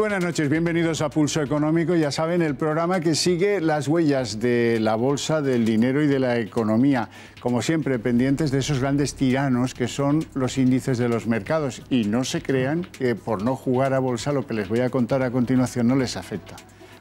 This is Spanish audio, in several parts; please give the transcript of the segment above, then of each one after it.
buenas noches, bienvenidos a Pulso Económico. Ya saben, el programa que sigue las huellas de la bolsa, del dinero y de la economía. Como siempre, pendientes de esos grandes tiranos que son los índices de los mercados. Y no se crean que por no jugar a bolsa lo que les voy a contar a continuación no les afecta.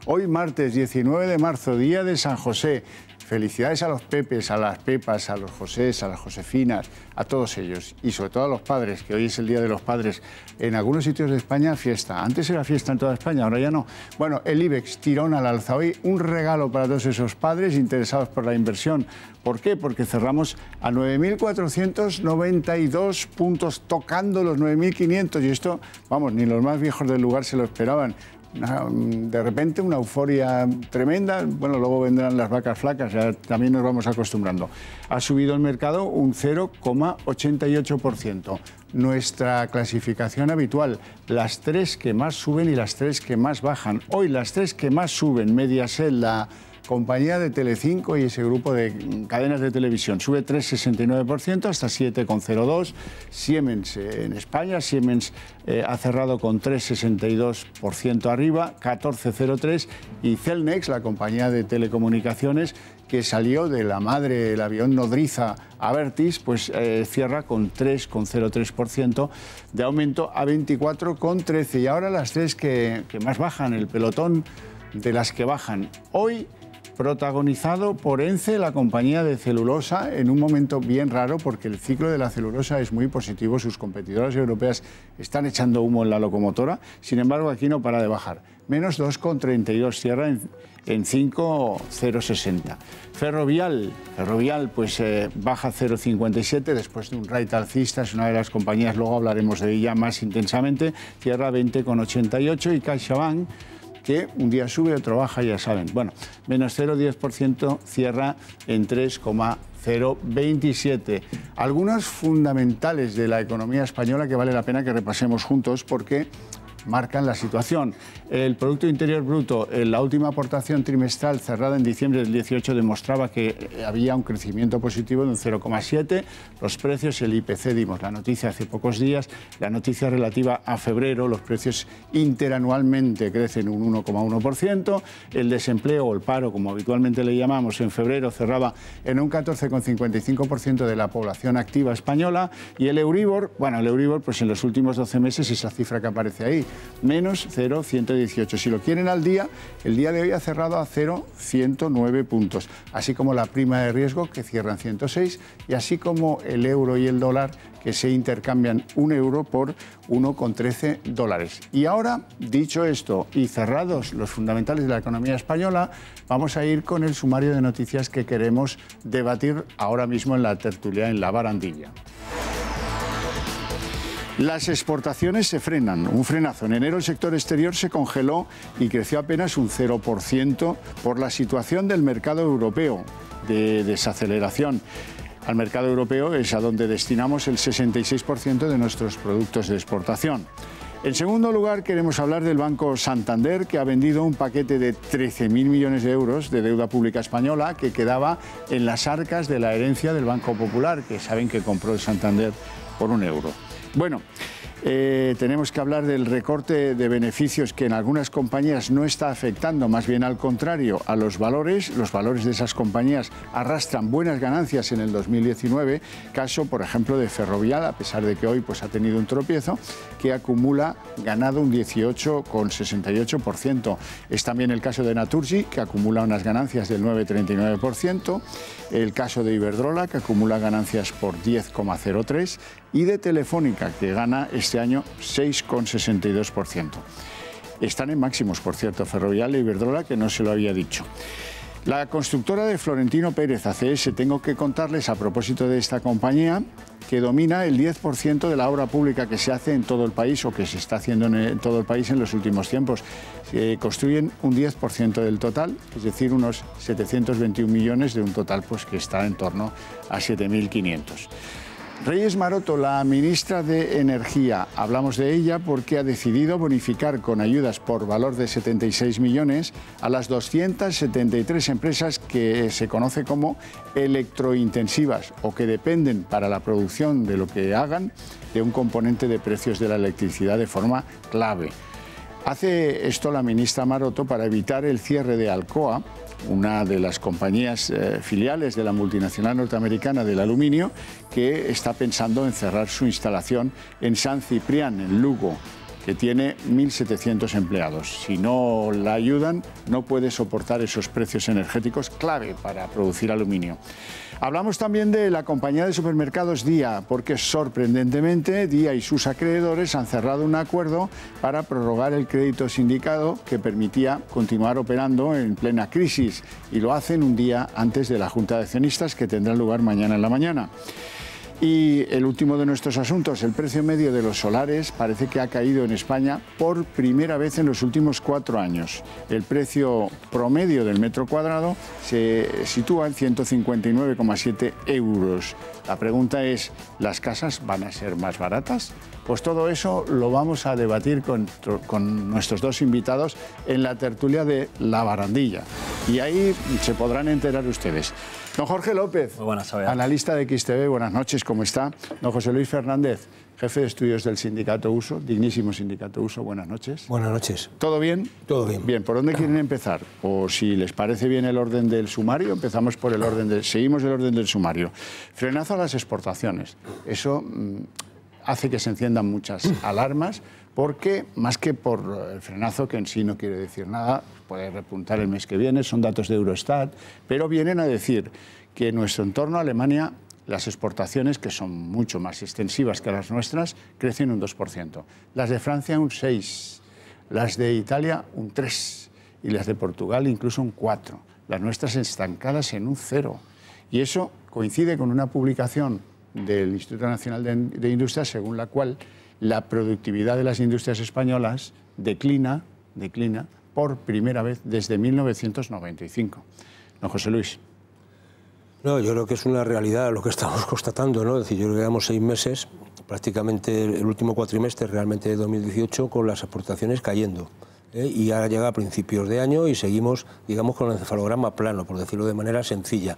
Hoy, martes 19 de marzo, día de San José. Felicidades a los Pepes, a las Pepas, a los Josés, a las Josefinas, a todos ellos. Y sobre todo a los padres, que hoy es el Día de los Padres. En algunos sitios de España, fiesta. Antes era fiesta en toda España, ahora ya no. Bueno, el IBEX, tirón al alza. Hoy un regalo para todos esos padres interesados por la inversión. ¿Por qué? Porque cerramos a 9.492 puntos, tocando los 9.500. Y esto, vamos, ni los más viejos del lugar se lo esperaban. De repente una euforia tremenda, bueno, luego vendrán las vacas flacas, ya también nos vamos acostumbrando. Ha subido el mercado un 0,88%. Nuestra clasificación habitual, las tres que más suben y las tres que más bajan. Hoy las tres que más suben, Mediaset, la compañía de Telecinco y ese grupo de cadenas de televisión, sube 3,69% hasta 7,02%. Siemens en España, Siemens ha cerrado con 3,62% arriba, 14,03%. Y Cellnex, la compañía de telecomunicaciones, que salió de la madre del avión nodriza Abertis, pues cierra con 3,03% de aumento a 24,13%. Y ahora las tres que más bajan, el pelotón de las que bajan hoy, protagonizado por ENCE, la compañía de celulosa, en un momento bien raro porque el ciclo de la celulosa es muy positivo, sus competidoras europeas están echando humo en la locomotora, sin embargo aquí no para de bajar, menos 2,32, cierra en 5,060. Ferrovial pues baja 0,57 después de un raid alcista, es una de las compañías, luego hablaremos de ella más intensamente, cierra 20,88 y CaixaBank, que un día sube, otro baja, ya saben. Bueno, menos 0,10%, cierra en 3,027. Algunos fundamentales de la economía española que vale la pena que repasemos juntos porque marcan la situación. El Producto Interior Bruto, en la última aportación trimestral cerrada en diciembre del 18 demostraba que había un crecimiento positivo de un 0,7. Los precios, el IPC, dimos la noticia hace pocos días, la noticia relativa a febrero, los precios interanualmente crecen un 1,1%. El desempleo o el paro, como habitualmente le llamamos, en febrero cerraba en un 14,55% de la población activa española. Y el Euribor, bueno, el Euribor, pues en los últimos 12 meses, esa cifra que aparece ahí, menos 0,118. Si lo quieren al día, el día de hoy ha cerrado a 0,109 puntos, así como la prima de riesgo, que cierra en 106, y así como el euro y el dólar, que se intercambian un euro por 1,13 dólares. Y ahora, dicho esto y cerrados los fundamentales de la economía española, vamos a ir con el sumario de noticias que queremos debatir ahora mismo en la tertulia, en la barandilla. Las exportaciones se frenan, un frenazo. En enero el sector exterior se congeló y creció apenas un 0% por la situación del mercado europeo, de desaceleración. Al mercado europeo es a donde destinamos el 66% de nuestros productos de exportación. En segundo lugar, queremos hablar del Banco Santander, que ha vendido un paquete de 13.000 millones de euros de deuda pública española que quedaba en las arcas de la herencia del Banco Popular, que saben que compró el Santander por €1. Bueno, tenemos que hablar del recorte de beneficios que en algunas compañías no está afectando, más bien al contrario, a los valores. Los valores de esas compañías arrastran buenas ganancias en el 2019, caso, por ejemplo, de Ferrovial, a pesar de que hoy pues, ha tenido un tropiezo, que acumula ganado un 18,68%. Es también el caso de Naturgy, que acumula unas ganancias del 9,39%, el caso de Iberdrola, que acumula ganancias por 10,03%, y de Telefónica, que gana este año 6,62%. Están en máximos, por cierto, Ferrovial e Iberdrola, que no se lo había dicho. La constructora de Florentino Pérez, ACS, tengo que contarles a propósito de esta compañía que domina el 10% de la obra pública que se hace en todo el país o que se está haciendo en todo el país en los últimos tiempos. Construyen un 10% del total, es decir, unos 721 millones de un total pues, que está en torno a 7.500. Reyes Maroto, la ministra de Energía, hablamos de ella porque ha decidido bonificar con ayudas por valor de 76 millones a las 273 empresas que se conoce como electrointensivas o que dependen para la producción de lo que hagan de un componente de precios de la electricidad de forma clave. Hace esto la ministra Maroto para evitar el cierre de Alcoa, una de las compañías filiales de la multinacional norteamericana del aluminio, que está pensando en cerrar su instalación en San Ciprián, en Lugo, que tiene 1.700 empleados. Si no la ayudan, no puede soportar esos precios energéticos clave para producir aluminio. Hablamos también de la compañía de supermercados Día, porque sorprendentemente Día y sus acreedores han cerrado un acuerdo para prorrogar el crédito sindicado que permitía continuar operando en plena crisis, y lo hacen un día antes de la Junta de Accionistas, que tendrá lugar mañana en la mañana. Y el último de nuestros asuntos, el precio medio de los solares parece que ha caído en España por primera vez en los últimos 4 años. El precio promedio del metro cuadrado se sitúa en 159,7 euros. La pregunta es, ¿las casas van a ser más baratas? Pues todo eso lo vamos a debatir con nuestros dos invitados en la tertulia de La Barandilla. Y ahí se podrán enterar ustedes. Don Jorge López, muy buenas, Xavier, analista de XTV, buenas noches, ¿cómo está? Don José Luis Fernández, jefe de estudios del Sindicato Uso, dignísimo Sindicato Uso, buenas noches. Buenas noches. ¿Todo bien? Todo bien. Bien, ¿por dónde quieren empezar? O si les parece bien el orden del sumario, empezamos por el orden seguimos el orden del sumario. Frenazo a las exportaciones. Eso hace que se enciendan muchas alarmas, porque más que por el frenazo, que en sí no quiere decir nada, puede repuntar el mes que viene, son datos de Eurostat, pero vienen a decir que en nuestro entorno, Alemania, las exportaciones, que son mucho más extensivas que las nuestras, crecen un 2%. Las de Francia un 6%, las de Italia un 3% y las de Portugal incluso un 4%. Las nuestras estancadas en un 0%. Y eso coincide con una publicación del Instituto Nacional de Industria, según la cual la productividad de las industrias españolas declina por primera vez desde 1995. Don José Luis. No, yo creo que es una realidad lo que estamos constatando, ¿no? Es decir, yo creo que llevamos 6 meses, prácticamente el último cuatrimestre realmente de 2018, con las exportaciones cayendo. Y ahora llega a principios de año y seguimos, digamos, con el encefalograma plano, por decirlo de manera sencilla.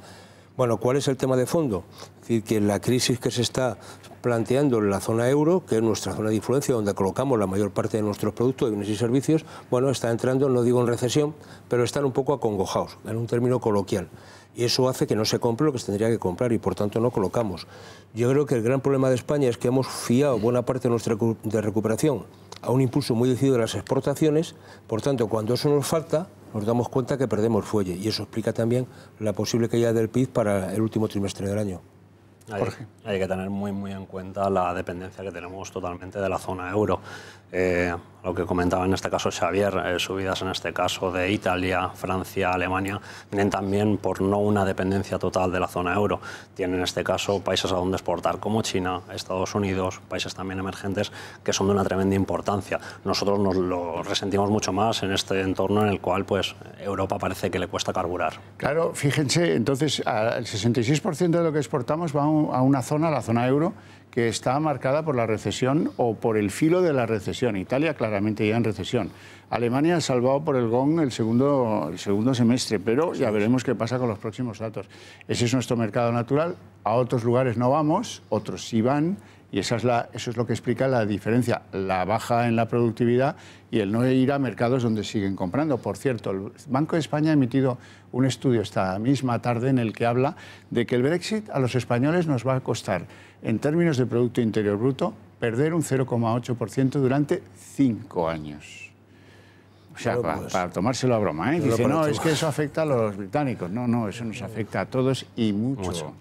Bueno, ¿cuál es el tema de fondo? Es decir, que la crisis que se está planteando en la zona euro, que es nuestra zona de influencia, donde colocamos la mayor parte de nuestros productos, bienes y servicios, bueno, está entrando, no digo en recesión, pero están un poco acongojados, en un término coloquial. Y eso hace que no se compre lo que se tendría que comprar y, por tanto, no colocamos. Yo creo que el gran problema de España es que hemos fiado buena parte de nuestra recuperación a un impulso muy decidido de las exportaciones. Por tanto, cuando eso nos falta, nos damos cuenta que perdemos fuelle, y eso explica también la posible caída del PIB para el último trimestre del año. Hay que tener muy en cuenta la dependencia que tenemos totalmente de la zona euro. Lo que comentaba en este caso Xavier, subidas en este caso de Italia, Francia, Alemania, vienen también por no una dependencia total de la zona euro. Tienen en este caso países a donde exportar como China, Estados Unidos, países también emergentes que son de una tremenda importancia. Nosotros nos lo resentimos mucho más en este entorno en el cual pues Europa parece que le cuesta carburar. Claro, fíjense, entonces el 66% de lo que exportamos va a una zona, la zona euro, que está marcada por la recesión o por el filo de la recesión. Italia claramente ya en recesión. Alemania ha salvado por el gong el segundo semestre, pero ya veremos qué pasa con los próximos datos. Ese es nuestro mercado natural. A otros lugares no vamos, otros sí van, y eso es lo que explica la diferencia, la baja en la productividad y el no ir a mercados donde siguen comprando. Por cierto, el Banco de España ha emitido un estudio esta misma tarde en el que habla de que el Brexit a los españoles nos va a costar, en términos de Producto Interior Bruto, perder un 0,8% durante 5 años. O sea, para tomárselo a broma, ¿eh? Dice, no, es que eso afecta a los británicos. No, eso nos afecta a todos y mucho.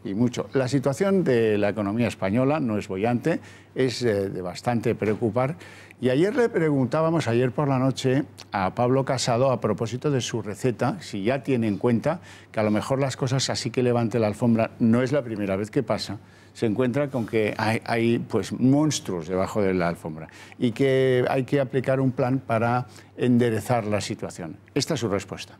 Y mucho. La situación de la economía española no es boyante, es de bastante preocupar. Y ayer le preguntábamos, ayer por la noche, a Pablo Casado, a propósito de su receta, si ya tiene en cuenta que a lo mejor las cosas así que levante la alfombra, no es la primera vez que pasa, se encuentra con que hay pues, monstruos debajo de la alfombra y que hay que aplicar un plan para enderezar la situación. Esta es su respuesta.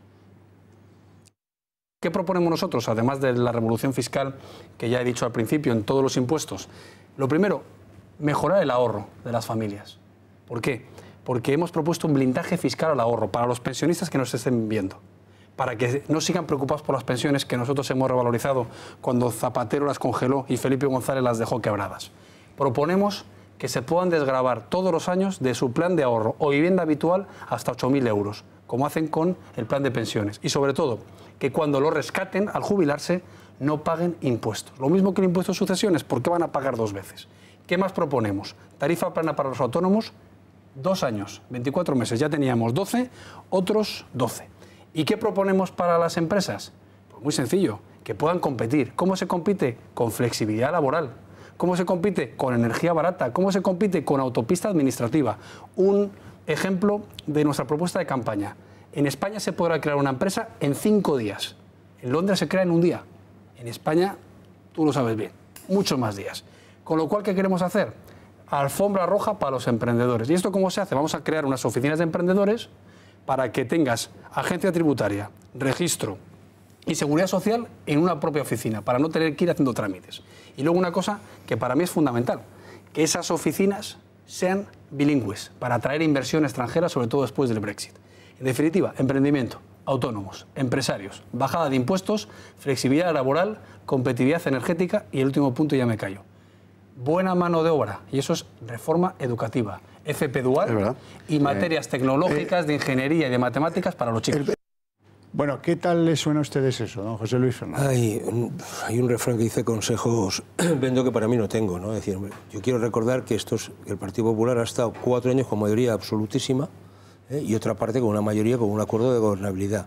¿Qué proponemos nosotros, además de la revolución fiscal que ya he dicho al principio en todos los impuestos? Lo primero, mejorar el ahorro de las familias. ¿Por qué? Porque hemos propuesto un blindaje fiscal al ahorro para los pensionistas que nos estén viendo, para que no sigan preocupados por las pensiones que nosotros hemos revalorizado cuando Zapatero las congeló y Felipe González las dejó quebradas. Proponemos que se puedan desgravar todos los años de su plan de ahorro o vivienda habitual hasta 8.000 euros, como hacen con el plan de pensiones. Y sobre todo, que cuando lo rescaten al jubilarse no paguen impuestos. Lo mismo que el impuesto de sucesiones, ¿por qué van a pagar 2 veces? ¿Qué más proponemos? Tarifa plana para los autónomos, 2 años, 24 meses. Ya teníamos 12, otros 12. ¿Y qué proponemos para las empresas? Pues muy sencillo, que puedan competir. ¿Cómo se compite? Con flexibilidad laboral. ¿Cómo se compite? Con energía barata. ¿Cómo se compite? Con autopista administrativa. Un ejemplo de nuestra propuesta de campaña. En España se podrá crear una empresa en 5 días. En Londres se crea en 1 día. En España, tú lo sabes bien, muchos más días. Con lo cual, ¿qué queremos hacer? Alfombra roja para los emprendedores. ¿Y esto cómo se hace? Vamos a crear unas oficinas de emprendedores para que tengas agencia tributaria, registro y seguridad social en una propia oficina, para no tener que ir haciendo trámites. Y luego una cosa que para mí es fundamental, que esas oficinas sean bilingües, para atraer inversión extranjera, sobre todo después del Brexit. En definitiva, emprendimiento, autónomos, empresarios, bajada de impuestos, flexibilidad laboral, competitividad energética y el último punto, ya me callo, buena mano de obra, y eso es reforma educativa, FP dual y materias tecnológicas, de ingeniería y de matemáticas para los chicos. Bueno, ¿qué tal le suena a ustedes eso, don José Luis Fernández? Hay un refrán que dice consejos vendo que para mí no tengo, ¿no? Es decir, hombre, yo quiero recordar que el Partido Popular ha estado 4 años con mayoría absolutísima, y otra parte con una mayoría con un acuerdo de gobernabilidad.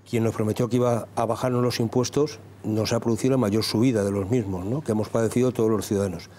Quien nos prometió que iba a bajarnos los impuestos nos ha producido la mayor subida de los mismos, ¿no? Que hemos padecido todos los ciudadanos.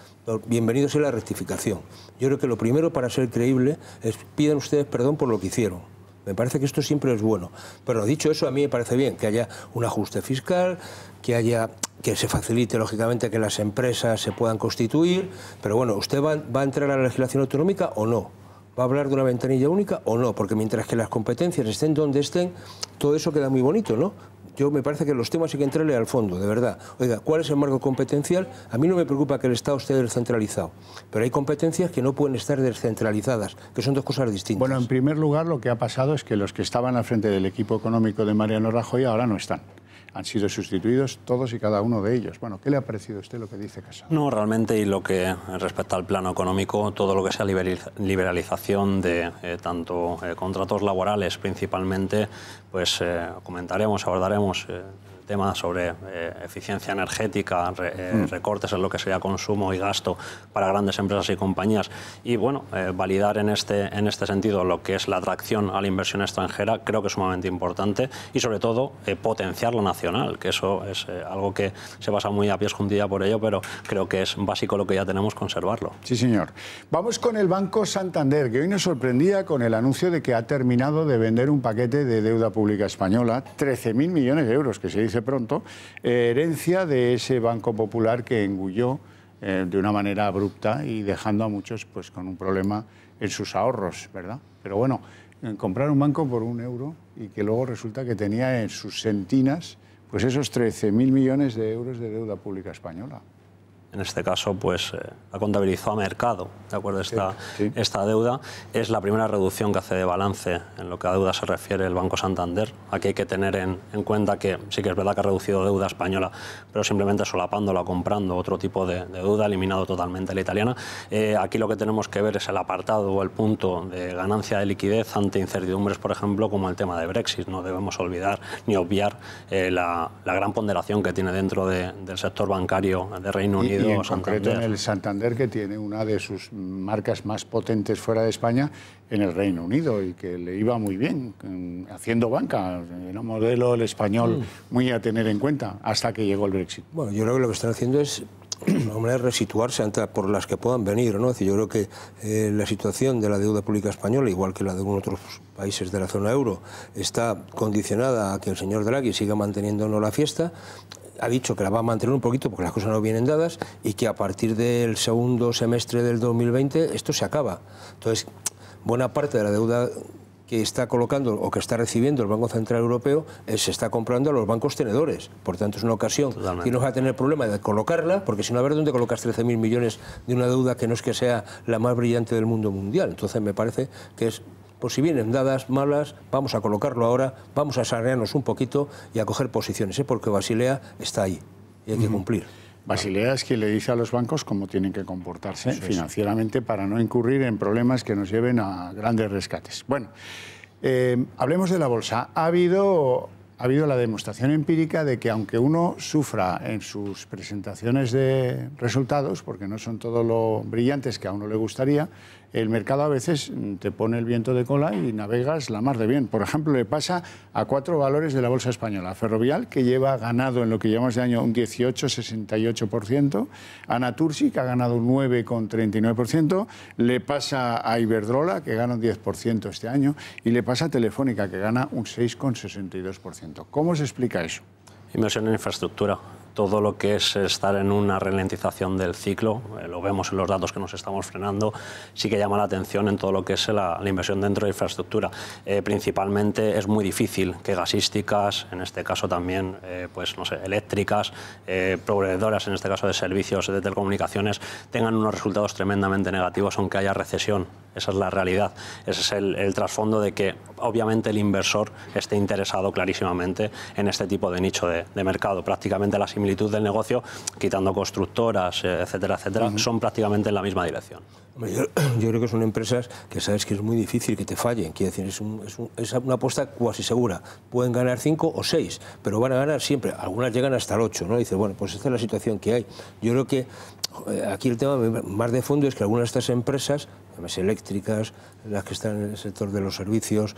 Bienvenidos a la rectificación. Yo creo que lo primero para ser creíble es pidan ustedes perdón por lo que hicieron. Me parece que esto siempre es bueno. Pero dicho eso, a mí me parece bien que haya un ajuste fiscal, que se facilite, lógicamente, que las empresas se puedan constituir. Pero bueno, ¿usted va a entrar a la legislación autonómica o no? ¿Va a hablar de una ventanilla única o no? Porque mientras que las competencias estén donde estén, todo eso queda muy bonito, ¿no? Yo me parece que los temas hay que entrarle al fondo, de verdad. Oiga, ¿cuál es el marco competencial? A mí no me preocupa que el Estado esté descentralizado, pero hay competencias que no pueden estar descentralizadas, que son 2 cosas distintas. Bueno, en primer lugar, lo que ha pasado es que los que estaban al frente del equipo económico de Mariano Rajoy ahora no están. Han sido sustituidos todos y cada uno de ellos. Bueno, ¿qué le ha parecido a usted lo que dice Casado? No, realmente, y lo que respecta al plano económico, todo lo que sea liberalización de tanto contratos laborales principalmente, pues abordaremos temas sobre eficiencia energética, recortes en lo que sería consumo y gasto para grandes empresas y compañías, y bueno, validar en este sentido lo que es la atracción a la inversión extranjera, creo que es sumamente importante, y sobre todo potenciar lo nacional, que eso es algo que se basa muy a pies juntillas por ello, pero creo que es básico lo que ya tenemos, conservarlo. Sí, señor. Vamos con el Banco Santander, que hoy nos sorprendía con el anuncio de que ha terminado de vender un paquete de deuda pública española, 13.000 millones de euros, que se dice pronto, herencia de ese Banco Popular que engulló de una manera abrupta y dejando a muchos pues con un problema en sus ahorros, ¿verdad? Pero bueno, comprar un banco por 1 euro y que luego resulta que tenía en sus sentinas pues esos 13.000 millones de euros de deuda pública española. En este caso, pues la contabilizó a mercado, ¿de acuerdo? Esta deuda es la primera reducción que hace de balance en lo que a deuda se refiere el Banco Santander. Aquí hay que tener en cuenta que sí que es verdad que ha reducido deuda española, pero simplemente solapándola, comprando otro tipo de deuda, eliminado totalmente la italiana. Aquí lo que tenemos que ver es el apartado o el punto de ganancia de liquidez ante incertidumbres, por ejemplo, como el tema de Brexit. No debemos olvidar ni obviar la gran ponderación que tiene dentro del sector bancario de Reino Unido. Y en concreto en el Santander, que tiene una de sus marcas más potentes fuera de España en el Reino Unido y que le iba muy bien haciendo banca. Era un modelo el español muy a tener en cuenta hasta que llegó el Brexit. Bueno, yo creo que lo que están haciendo es una manera de resituarse por las que puedan venir, ¿no? Es decir, yo creo que la situación de la deuda pública española, igual que la de algunos otros países de la zona euro, está condicionada a que el señor Draghi siga manteniéndonos la fiesta. Ha dicho que la va a mantener un poquito porque las cosas no vienen dadas y que a partir del segundo semestre del 2020 esto se acaba. Entonces, buena parte de la deuda que está colocando o que está recibiendo el Banco Central Europeo se está comprando a los bancos tenedores. Por tanto, es una ocasión que no va a tener problema de colocarla, porque si no, a ver dónde colocas 13.000 millones de una deuda que no es que sea la más brillante del mundo mundial. Entonces, me parece que es... Pues si vienen dadas malas, vamos a colocarlo ahora, vamos a sanearnos un poquito y a coger posiciones, porque Basilea está ahí y hay que cumplir. Basilea es quien le dice a los bancos cómo tienen que comportarse financieramente para no incurrir en problemas que nos lleven a grandes rescates. Bueno, hablemos de la bolsa. Ha habido la demostración empírica de que aunque uno sufra en sus presentaciones de resultados, porque no son todo lo brillantes que a uno le gustaría, el mercado a veces te pone el viento de cola y navegas la mar de bien. Por ejemplo, le pasa a 4 valores de la bolsa española. Ferrovial, que lleva ganado en lo que llevamos de año un 18,68%. A Natursi, que ha ganado un 9,39%. Le pasa a Iberdrola, que gana un 10% este año. Y le pasa a Telefónica, que gana un 6,62%. ¿Cómo se explica eso? Inversión en infraestructura. Todo lo que es estar en una ralentización del ciclo, lo vemos en los datos que nos estamos frenando, sí que llama la atención en todo lo que es la inversión dentro de infraestructura. Principalmente es muy difícil que gasísticas, en este caso también pues, no sé, eléctricas, proveedoras, en este caso de servicios de telecomunicaciones, tengan unos resultados tremendamente negativos aunque haya recesión. Esa es la realidad. Ese es el trasfondo de que obviamente el inversor esté interesado clarísimamente en este tipo de nicho de mercado. Prácticamente la similitud del negocio, quitando constructoras, etcétera, etcétera, son prácticamente en la misma dirección. Yo creo que son empresas que sabes que es muy difícil que te fallen. Quiere decir, es una apuesta cuasi segura. Pueden ganar 5 o 6, pero van a ganar siempre. Algunas llegan hasta el 8, ¿no? Dices, bueno, pues esta es la situación que hay. Yo creo que aquí el tema más de fondo es que algunas de estas empresas, eléctricas, las que están en el sector de los servicios,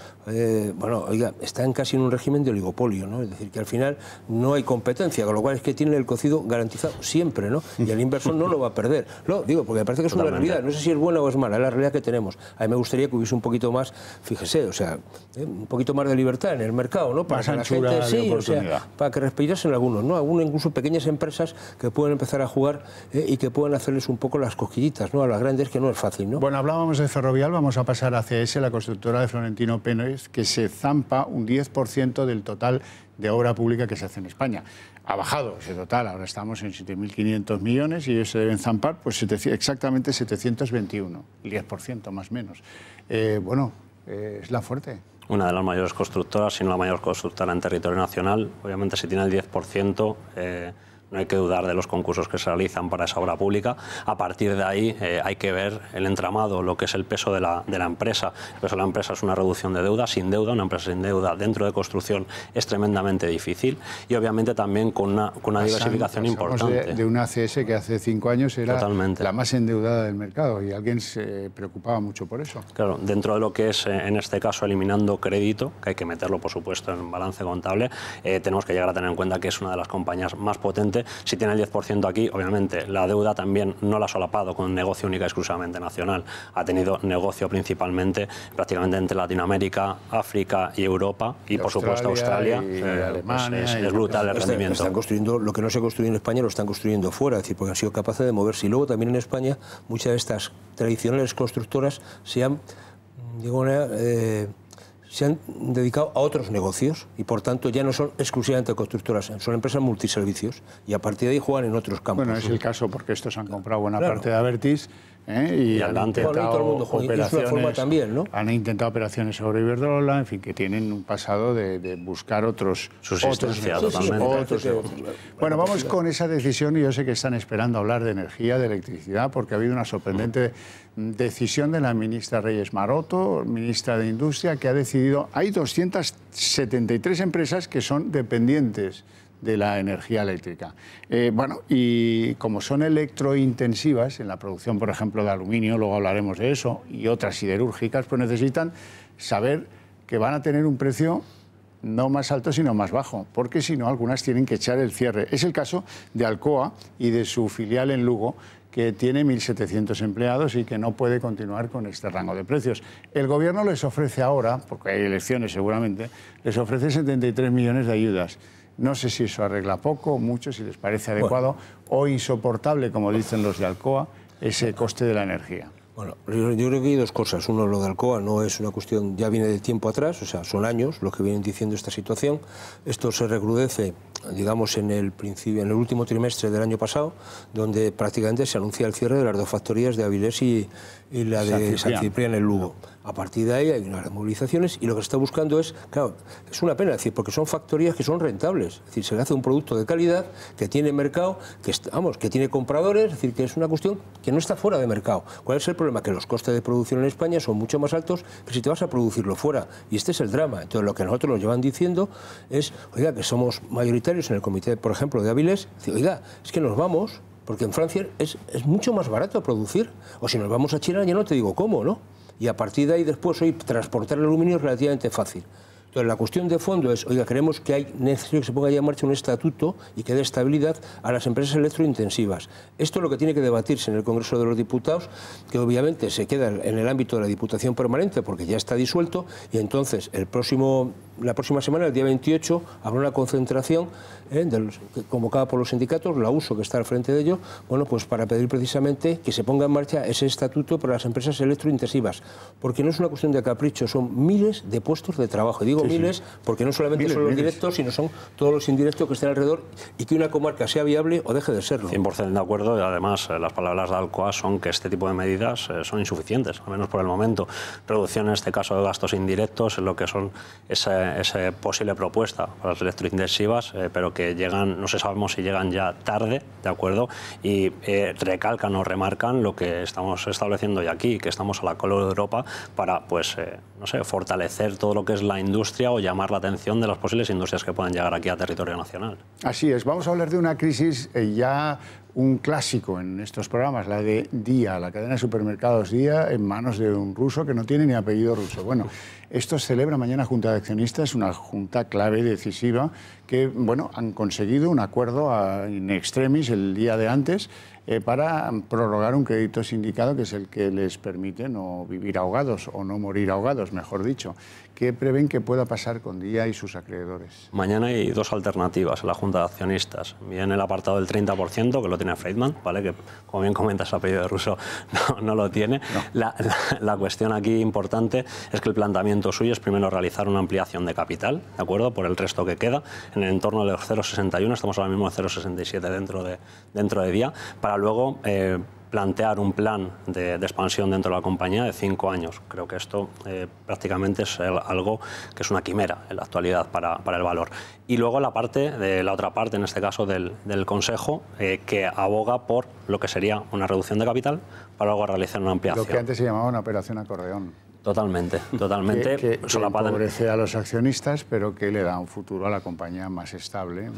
bueno, oiga, están casi en un régimen de oligopolio, ¿no? Es decir, que al final no hay competencia, con lo cual es que tienen el cocido garantizado siempre, ¿no? Y el inversor no lo va a perder. No, digo, porque me parece que es una realidad. No sé si es buena o es mala, es la realidad que tenemos. A mí me gustaría que hubiese un poquito más, fíjese, o sea, un poquito más de libertad en el mercado, ¿no? Para que la gente, sí, o sea, para que respirasen algunos, ¿no? Algunos, incluso pequeñas empresas que pueden empezar a jugar y que puedan hacerles un poco las cosquillitas, ¿no? A las grandes, que no es fácil, ¿no? Bueno, hablábamos de Ferrovial, vamos a pasar a CS, la constructora de Florentino Pérez, que se zampa un 10% del total de obra pública que se hace en España. Ha bajado ese total, ahora estamos en 7.500 millones y ellos se deben zampar pues exactamente 721, el 10% más o menos. Bueno, es la fuerte. Una de las mayores constructoras, si no la mayor constructora en territorio nacional. Obviamente, si tiene el 10%, no hay que dudar de los concursos que se realizan para esa obra pública. A partir de ahí hay que ver el entramado, lo que es el peso de la empresa. El peso de la empresa es una reducción de deuda. Sin deuda, una empresa sin deuda dentro de construcción es tremendamente difícil y obviamente también con una diversificación importante. De una ACS que hace 5 años era la más endeudada del mercado y alguien se preocupaba mucho por eso. Claro, dentro de lo que es, en este caso, eliminando crédito, que hay que meterlo, por supuesto, en balance contable, tenemos que llegar a tener en cuenta que es una de las compañías más potentes. Si tiene el 10% aquí, obviamente, la deuda también no la ha solapado con un negocio única exclusivamente nacional. Ha tenido negocio principalmente prácticamente entre Latinoamérica, África y Europa y por supuesto Australia. Y Alemania. Pues es brutal el rendimiento. Están construyendo lo que no se construye en España, lo están construyendo fuera, es decir, porque han sido capaces de moverse. Y luego también en España muchas de estas tradicionales constructoras se han dedicado a otros negocios y por tanto ya no son exclusivamente constructoras, son empresas multiservicios y a partir de ahí juegan en otros campos. Bueno, es el caso porque estos han comprado buena parte de Abertis y han intentado operaciones, también, ¿no? Han intentado operaciones sobre Iberdrola, en fin, que tienen un pasado de buscar otros. Bueno, vamos con esa decisión y yo sé que están esperando hablar de energía, de electricidad, porque ha habido una sorprendente decisión de la ministra Reyes Maroto, ministra de Industria, que ha decidido, hay 273 empresas que son dependientes de la energía eléctrica. Bueno, y como son electrointensivas, en la producción, por ejemplo, de aluminio, luego hablaremos de eso, y otras siderúrgicas, pues necesitan saber que van a tener un precio no más alto, sino más bajo, porque si no, algunas tienen que echar el cierre. Es el caso de Alcoa y de su filial en Lugo, que tiene 1.700 empleados y que no puede continuar con este rango de precios. El Gobierno les ofrece ahora, porque hay elecciones seguramente, les ofrece 73 millones de ayudas. No sé si eso arregla poco o mucho, si les parece adecuado o insoportable, como dicen los de Alcoa, ese coste de la energía. Bueno, yo creo que hay dos cosas. Uno, lo de Alcoa no es una cuestión, ya viene de tiempo atrás, o sea, son años los que vienen diciendo esta situación. Esto se recrudece, digamos, en el último trimestre del año pasado, donde prácticamente se anuncia el cierre de las dos factorías de Avilés y la de San Ciprián en Lugo. A partir de ahí hay unas movilizaciones y lo que se está buscando es, claro, es una pena, es decir, porque son factorías que son rentables. Es decir, se hace un producto de calidad que tiene mercado, que tiene compradores, es decir, que es una cuestión que no está fuera de mercado. ¿Cuál es el problema? Que los costes de producción en España son mucho más altos que si te vas a producirlo fuera. Y este es el drama. Entonces, lo que nosotros nos llevan diciendo es, oiga, que somos mayoritarios en el comité, por ejemplo, de Avilés, decir, oiga, es que nos vamos, porque en Francia es mucho más barato producir. O si nos vamos a China, ya no te digo cómo, ¿no? Y a partir de ahí después hoy transportar el aluminio es relativamente fácil. Entonces la cuestión de fondo es, oiga, creemos que hay necesario que se ponga ya en marcha un estatuto y que dé estabilidad a las empresas electrointensivas. Esto es lo que tiene que debatirse en el Congreso de los Diputados, que obviamente se queda en el ámbito de la Diputación Permanente porque ya está disuelto, y entonces la próxima semana, el día 28, habrá una concentración convocada por los sindicatos, la USO, que está al frente de ello, bueno, pues para pedir precisamente que se ponga en marcha ese estatuto para las empresas electrointensivas, porque no es una cuestión de capricho, son miles de puestos de trabajo. Digo miles porque no solamente son los directos, sino son todos los indirectos que están alrededor, y que una comarca sea viable o deje de serlo. 100% de acuerdo, y además las palabras de Alcoa son que este tipo de medidas son insuficientes, al menos por el momento. Reducción en este caso de gastos indirectos, lo que son esa posible propuesta para las electrointensivas, pero que llegan, no sabemos si llegan ya tarde, ¿de acuerdo? Y recalcan o remarcan lo que estamos estableciendo ya aquí, que estamos a la cola de Europa para, pues, no sé, fortalecer todo lo que es la industria o llamar la atención de las posibles industrias que puedan llegar aquí a territorio nacional. Así es, vamos a hablar de una crisis ya un clásico en estos programas, la de Día, la cadena de supermercados Día, en manos de un ruso que no tiene ni apellido ruso. Bueno, esto se celebra mañana Junta de Accionistas, una junta clave y decisiva que, bueno, han conseguido un acuerdo in extremis el día de antes para prorrogar un crédito sindicado que es el que les permite no vivir ahogados o no morir ahogados, mejor dicho. ¿Qué prevén que pueda pasar con Día y sus acreedores? Mañana hay dos alternativas en la Junta de Accionistas. Bien, el apartado del 30%, que lo tiene Friedman, ¿vale? Que, como bien comentas, el apellido de ruso no lo tiene. No. La cuestión aquí importante es que el planteamiento suyo es primero realizar una ampliación de capital, ¿de acuerdo? Por el resto que queda, en el entorno de los 0,61, estamos ahora mismo en 0,67 dentro de Día, para luego plantear un plan de expansión dentro de la compañía de 5 años. Creo que esto prácticamente es algo que es una quimera en la actualidad para el valor. Y luego la otra parte, en este caso del Consejo, que aboga por lo que sería una reducción de capital para luego realizar una ampliación. Lo que antes se llamaba una operación acordeón. Totalmente. Que empobrece a los accionistas, pero que le da un futuro a la compañía más estable,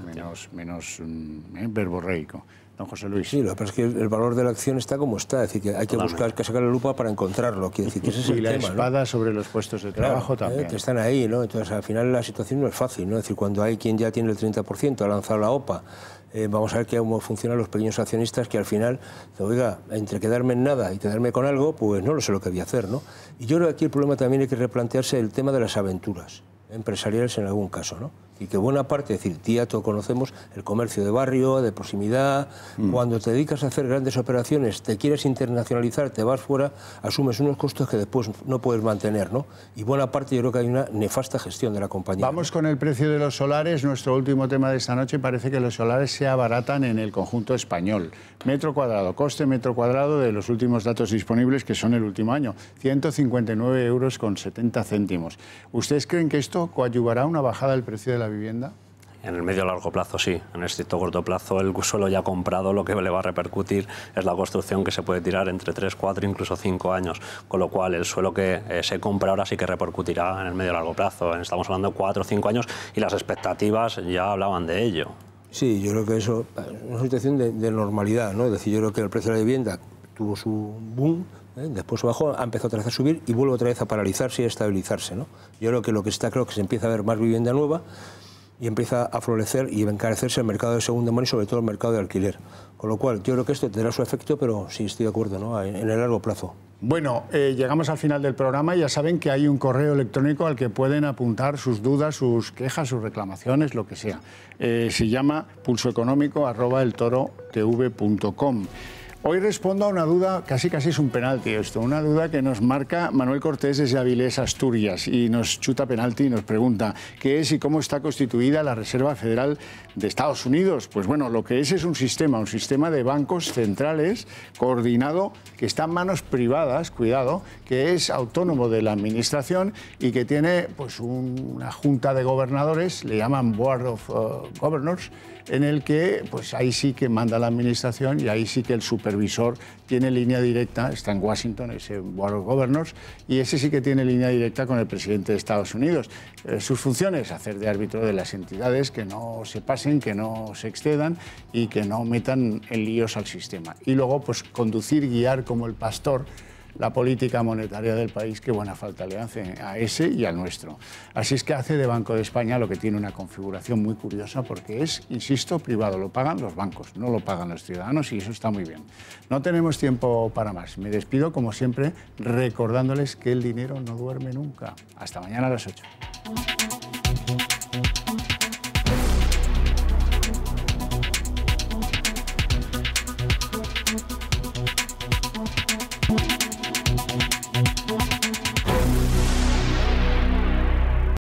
menos verborreico. Don José Luis. Sí, lo que pasa es que el valor de la acción está como está, es decir, que hay que buscar, que sacar la lupa para encontrarlo. Quiere decir que ese es el y la tema, espada, ¿no? Sobre los puestos de trabajo también. Que están ahí, ¿no? Entonces, al final la situación no es fácil, ¿no? Es decir, cuando hay quien ya tiene el 30%, ha lanzado la OPA, vamos a ver cómo funcionan los pequeños accionistas que al final, oiga, entre quedarme en nada y quedarme con algo, pues no lo sé lo que voy a hacer, ¿no? Y yo creo que aquí el problema también hay que replantearse el tema de las aventuras empresariales en algún caso, ¿no? Y que buena parte, es decir, Día, todos conocemos el comercio de barrio, de proximidad. Cuando te dedicas a hacer grandes operaciones, te quieres internacionalizar, te vas fuera, asumes unos costos que después no puedes mantener, ¿no? Y buena parte yo creo que hay una nefasta gestión de la compañía. Vamos con el precio de los solares, nuestro último tema de esta noche. Parece que los solares se abaratan en el conjunto español. Metro cuadrado, coste metro cuadrado de los últimos datos disponibles, que son el último año, 159,70 €. ¿Ustedes creen que esto coadyuvará a una bajada del precio de la vivienda? En el medio y largo plazo sí, en el estricto corto plazo el suelo ya comprado lo que le va a repercutir es la construcción que se puede tirar entre 3, 4, incluso 5 años, con lo cual el suelo que se compra ahora sí que repercutirá en el medio y largo plazo. Estamos hablando de 4 o 5 años y las expectativas ya hablaban de ello. Sí, yo creo que eso es una situación de normalidad, ¿no? Es decir, yo creo que el precio de la vivienda tuvo su boom, después bajó, ha empezado otra vez a subir y vuelve otra vez a paralizarse y a estabilizarse, ¿no? Yo creo que lo que está claro es que se empieza a ver más vivienda nueva y empieza a florecer y a encarecerse el mercado de segunda mano y sobre todo el mercado de alquiler. Con lo cual, yo creo que esto tendrá su efecto, pero sí estoy de acuerdo, ¿no? En el largo plazo. Bueno, llegamos al final del programa. Ya saben que hay un correo electrónico al que pueden apuntar sus dudas, sus quejas, sus reclamaciones, lo que sea. Se llama pulsoeconómico@eltorotv.com. Hoy respondo a una duda, casi es un penalti esto, una duda que nos marca Manuel Cortés desde Avilés, Asturias, y nos chuta penalti y nos pregunta ¿qué es y cómo está constituida la Reserva Federal de Estados Unidos? Pues bueno, lo que es un sistema de bancos centrales coordinado que está en manos privadas, cuidado, que es autónomo de la administración y que tiene pues una junta de gobernadores, le llaman Board of Governors, en el que pues ahí sí que manda la administración y ahí sí que el supervisor tiene línea directa, está en Washington ese Board of Governors, y ese sí que tiene línea directa con el presidente de Estados Unidos. Sus funciones, hacer de árbitro de las entidades, que no se pasen, que no se excedan y que no metan en líos al sistema. Y luego pues conducir, guiar como el pastor la política monetaria del país, que buena falta le hace a ese y al nuestro. Así es que hace de Banco de España lo que tiene una configuración muy curiosa porque es, insisto, privado, lo pagan los bancos, no lo pagan los ciudadanos y eso está muy bien. No tenemos tiempo para más. Me despido, como siempre, recordándoles que el dinero no duerme nunca. Hasta mañana a las 8.